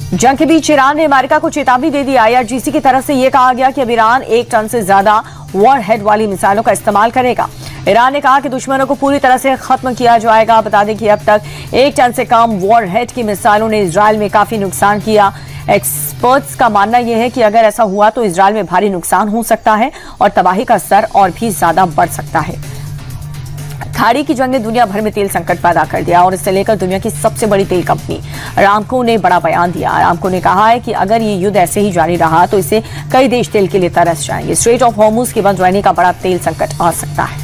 जंग के बीच ईरान ने अमेरिका को चेतावनी दे दी। आईआरजीसी की तरफ से यह कहा गया कि अब ईरान 1 टन से ज्यादा वॉर हेड वाली मिसाइलों का इस्तेमाल करेगा। ईरान ने कहा कि दुश्मनों को पूरी तरह से खत्म किया जाएगा। बता दें कि अब तक 1 टन से कम वॉर हेड की मिसाइलों ने इजरायल में काफी नुकसान किया। एक्सपर्ट्स का मानना यह है कि अगर ऐसा हुआ तो इजरायल में भारी नुकसान हो सकता है और तबाही का स्तर और भी ज्यादा बढ़ सकता है। खाड़ी की जंग ने दुनिया भर में तेल संकट पैदा कर दिया और इससे लेकर दुनिया की सबसे बड़ी तेल कंपनी अरामको ने बड़ा बयान दिया। अरामको ने कहा है कि अगर ये युद्ध ऐसे ही जारी रहा तो इससे कई देश तेल के लिए तरस जाएंगे। स्ट्रेट ऑफ हॉर्मुज के बंद रहने का बड़ा तेल संकट आ सकता है।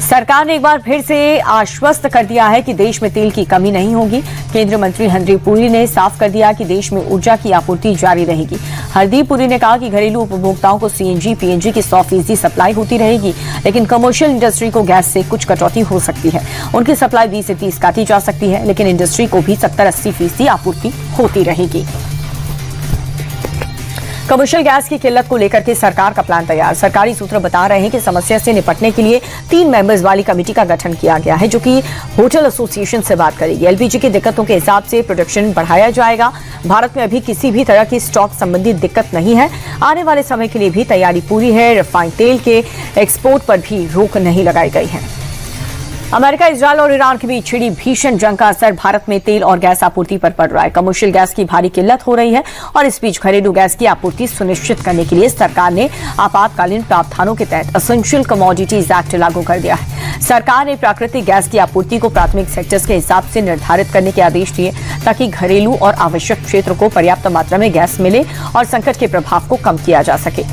सरकार ने एक बार फिर से आश्वस्त कर दिया है कि देश में तेल की कमी नहीं होगी। केंद्रीय मंत्री हरदीप पुरी ने साफ कर दिया कि देश में ऊर्जा की आपूर्ति जारी रहेगी। हरदीप पुरी ने कहा कि घरेलू उपभोक्ताओं को सीएनजी, पीएनजी की 100% सप्लाई होती रहेगी, लेकिन कमर्शियल इंडस्ट्री को गैस से कुछ कटौती हो सकती है। उनकी सप्लाई 20 से 30 काटी जा सकती है, लेकिन इंडस्ट्री को भी 70-80% आपूर्ति होती रहेगी। कमर्शियल गैस की किल्लत को लेकर के सरकार का प्लान तैयार। सरकारी सूत्र बता रहे हैं कि समस्या से निपटने के लिए 3 मेंबर्स वाली कमेटी का गठन किया गया है, जो कि होटल एसोसिएशन से बात करेगी। एलपीजी की दिक्कतों के हिसाब से प्रोडक्शन बढ़ाया जाएगा। भारत में अभी किसी भी तरह की स्टॉक संबंधी दिक्कत नहीं है। आने वाले समय के लिए भी तैयारी पूरी है। रिफाइंड तेल के एक्सपोर्ट पर भी रोक नहीं लगाई गई है। अमेरिका, इजरायल और ईरान के बीच छिड़ी भीषण जंग का असर भारत में तेल और गैस आपूर्ति पर पड़ रहा है। कमर्शियल गैस की भारी किल्लत हो रही है और इस बीच घरेलू गैस की आपूर्ति सुनिश्चित करने के लिए सरकार ने आपातकालीन प्रावधानों के तहत एसेंशियल कमोडिटीज एक्ट लागू कर दिया है। सरकार ने प्राकृतिक गैस की आपूर्ति को प्राथमिक सेक्टर्स के हिसाब से निर्धारित करने के आदेश दिए, ताकि घरेलू और आवश्यक क्षेत्र को पर्याप्त मात्रा में गैस मिले और संकट के प्रभाव को कम किया जा सके।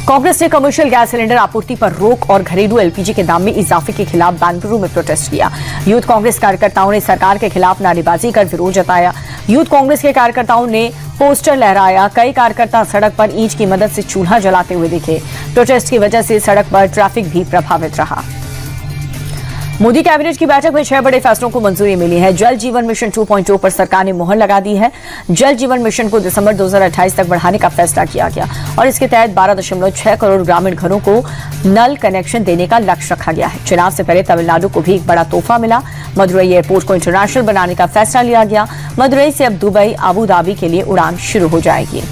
कांग्रेस ने कमर्शियल गैस सिलेंडर आपूर्ति पर रोक और घरेलू एलपीजी के दाम में इजाफे के खिलाफ बेंगलुरु में प्रोटेस्ट किया। यूथ कांग्रेस कार्यकर्ताओं ने सरकार के खिलाफ नारेबाजी कर विरोध जताया। यूथ कांग्रेस के कार्यकर्ताओं ने पोस्टर लहराया। कई कार्यकर्ता सड़क पर ईंट की मदद से चूल्हा जलाते हुए दिखे। प्रोटेस्ट की वजह से सड़क पर ट्रैफिक भी प्रभावित रहा। मोदी कैबिनेट की बैठक में 6 बड़े फैसलों को मंजूरी मिली है। जल जीवन मिशन 2.0 पर सरकार ने मुहर लगा दी है। जल जीवन मिशन को दिसंबर 2028 तक बढ़ाने का फैसला किया गया और इसके तहत 12.6 करोड़ ग्रामीण घरों को नल कनेक्शन देने का लक्ष्य रखा गया है। चुनाव से पहले तमिलनाडु को भी एक बड़ा तोहफा मिला। मदुरई एयरपोर्ट को इंटरनेशनल बनाने का फैसला लिया गया। मदुरई से अब दुबई, अबू धाबी के लिए उड़ान शुरू हो जाएगी।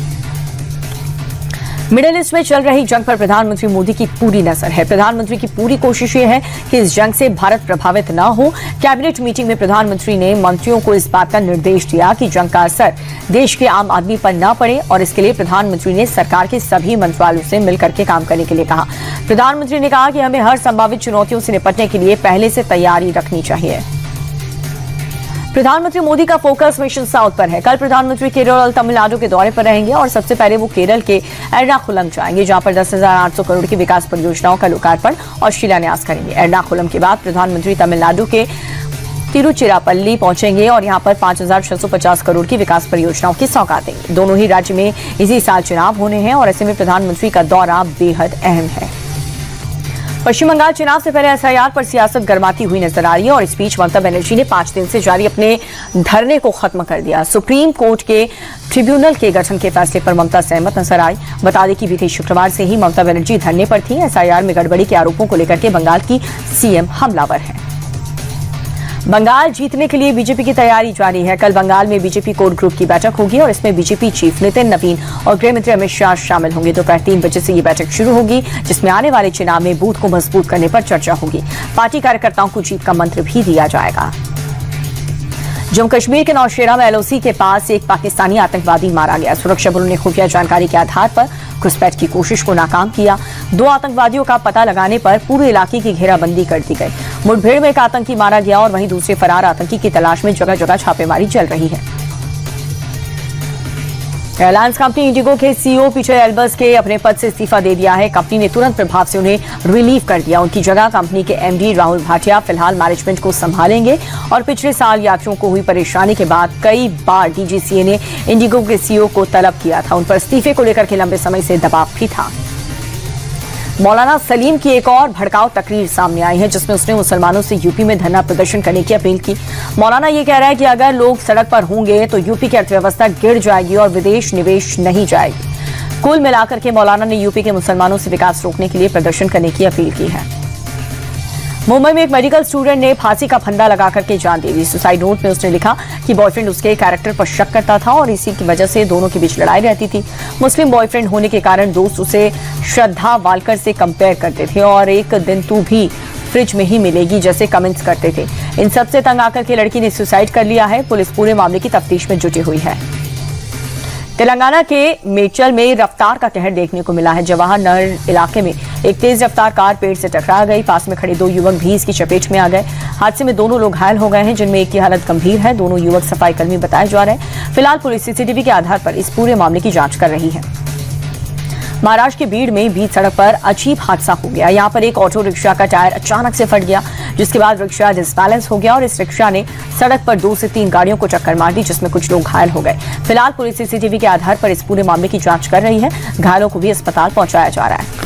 मिडिल ईस्ट में चल रही जंग पर प्रधानमंत्री मोदी की पूरी नजर है। प्रधानमंत्री की पूरी कोशिश ये है कि इस जंग से भारत प्रभावित न हो। कैबिनेट मीटिंग में प्रधानमंत्री ने मंत्रियों को इस बात का निर्देश दिया कि जंग का असर देश के आम आदमी पर न पड़े और इसके लिए प्रधानमंत्री ने सरकार के सभी मंत्रालयों से मिलकर के काम करने के लिए कहा। प्रधानमंत्री ने कहा कि हमें हर संभावित चुनौतियों से निपटने के लिए पहले से तैयारी रखनी चाहिए। प्रधानमंत्री मोदी का फोकस मिशन साउथ पर है। कल प्रधानमंत्री केरल और तमिलनाडु के दौरे पर रहेंगे और सबसे पहले वो केरल के एर्नाकुलम जाएंगे, जहां पर 10,800 करोड़ की विकास परियोजनाओं का लोकार्पण और शिलान्यास करेंगे। एर्नाकुलम के बाद प्रधानमंत्री तमिलनाडु के तिरुचिरापल्ली पहुंचेंगे और यहां पर 5,650 करोड़ की विकास परियोजनाओं की सौगात देंगे। दोनों ही राज्य में इसी साल चुनाव होने हैं और ऐसे में प्रधानमंत्री का दौरा बेहद अहम है। पश्चिम बंगाल चुनाव से पहले एसआईआर पर सियासत गर्माती हुई नजर आ रही है और इस बीच ममता बनर्जी ने 5 दिन से जारी अपने धरने को खत्म कर दिया। सुप्रीम कोर्ट के ट्रिब्यूनल के गठन के फैसले पर ममता सहमत नजर आई। बता दें कि बीते शुक्रवार से ही ममता बनर्जी धरने पर थी। एसआईआर में गड़बड़ी के आरोपों को लेकर के बंगाल की सीएम हमलावर है। बंगाल जीतने के लिए बीजेपी की तैयारी जारी है। कल बंगाल में बीजेपी कोर ग्रुप की बैठक होगी और इसमें बीजेपी चीफ नितिन नवीन और गृह मंत्री अमित शाह शामिल होंगे। दोपहर 3 बजे से ये बैठक शुरू होगी, जिसमें आने वाले चुनाव में बूथ को मजबूत करने पर चर्चा होगी। पार्टी कार्यकर्ताओं को जीत का मंत्र भी दिया जाएगा। जम्मू कश्मीर के नौशेरा में एलओसी के पास एक पाकिस्तानी आतंकवादी मारा गया। सुरक्षा बलों ने खुफिया जानकारी के आधार पर घुसपैठ की कोशिश को नाकाम किया। 2 आतंकवादियों का पता लगाने पर पूरे इलाके की घेराबंदी कर दी गई। मुठभेड़ में एक आतंकी मारा गया और वहीं दूसरे फरार आतंकी की तलाश में जगह जगह छापेमारी चल रही है। एयरलाइंस कंपनी इंडिगो के सीईओ पीटर एल्बर्स के अपने पद से इस्तीफा दे दिया है। कंपनी ने तुरंत प्रभाव से उन्हें रिलीव कर दिया। उनकी जगह कंपनी के एमडी राहुल भाटिया फिलहाल मैनेजमेंट को संभालेंगे और पिछले साल यात्रियों को हुई परेशानी के बाद कई बार डीजीसीए ने इंडिगो के सीईओ को तलब किया था। उन पर इस्तीफे को लेकर के लंबे समय से दबाव भी था। मौलाना सलीम की एक और भड़काऊ तकरीर सामने आई है, जिसमें उसने मुसलमानों से यूपी में धरना प्रदर्शन करने की अपील की। मौलाना ये कह रहा है कि अगर लोग सड़क पर होंगे तो यूपी की अर्थव्यवस्था गिर जाएगी और विदेश निवेश नहीं जाएगी। कुल मिलाकर के मौलाना ने यूपी के मुसलमानों से विकास रोकने के लिए प्रदर्शन करने की अपील की है। मुंबई में एक मेडिकल स्टूडेंट ने फांसी का फंदा लगा करके जान दे दी। सुसाइड नोट में उसने लिखा कि बॉयफ्रेंड उसके कैरेक्टर पर शक करता था और इसी की वजह से दोनों के बीच लड़ाई रहती थी। मुस्लिम बॉयफ्रेंड होने के कारण दोस्त उसे श्रद्धा वालकर से कंपेयर करते थे और एक दिन तू भी फ्रिज में ही मिलेगी जैसे कमेंट्स करते थे। इन सब से तंग आकर के लड़की ने सुसाइड कर लिया है। पुलिस पूरे मामले की तफ्तीश में जुटी हुई है। तेलंगाना के मेचल में रफ्तार का कहर देखने को मिला है। जवाहर नगर इलाके में एक तेज रफ्तार कार पेड़ से टकरा गई। पास में खड़े 2 युवक भी इसकी चपेट में आ गए। हादसे में दोनों लोग घायल हो गए हैं, जिनमें एक की हालत गंभीर है। दोनों युवक सफाई कर्मी बताए जा रहे हैं। फिलहाल पुलिस सीसीटीवी के आधार पर इस पूरे मामले की जांच कर रही है। महाराष्ट्र के बीड़ में बीच सड़क पर अजीब हादसा हो गया। यहाँ पर एक ऑटो रिक्शा का टायर अचानक से फट गया, जिसके बाद रिक्शा डिसबैलेंस हो गया और इस रिक्शा ने सड़क पर 2 से 3 गाड़ियों को टक्कर मार दी, जिसमें कुछ लोग घायल हो गए। फिलहाल पुलिस सीसीटीवी के आधार पर इस पूरे मामले की जांच कर रही है। घायलों को भी अस्पताल पहुंचाया जा रहा है।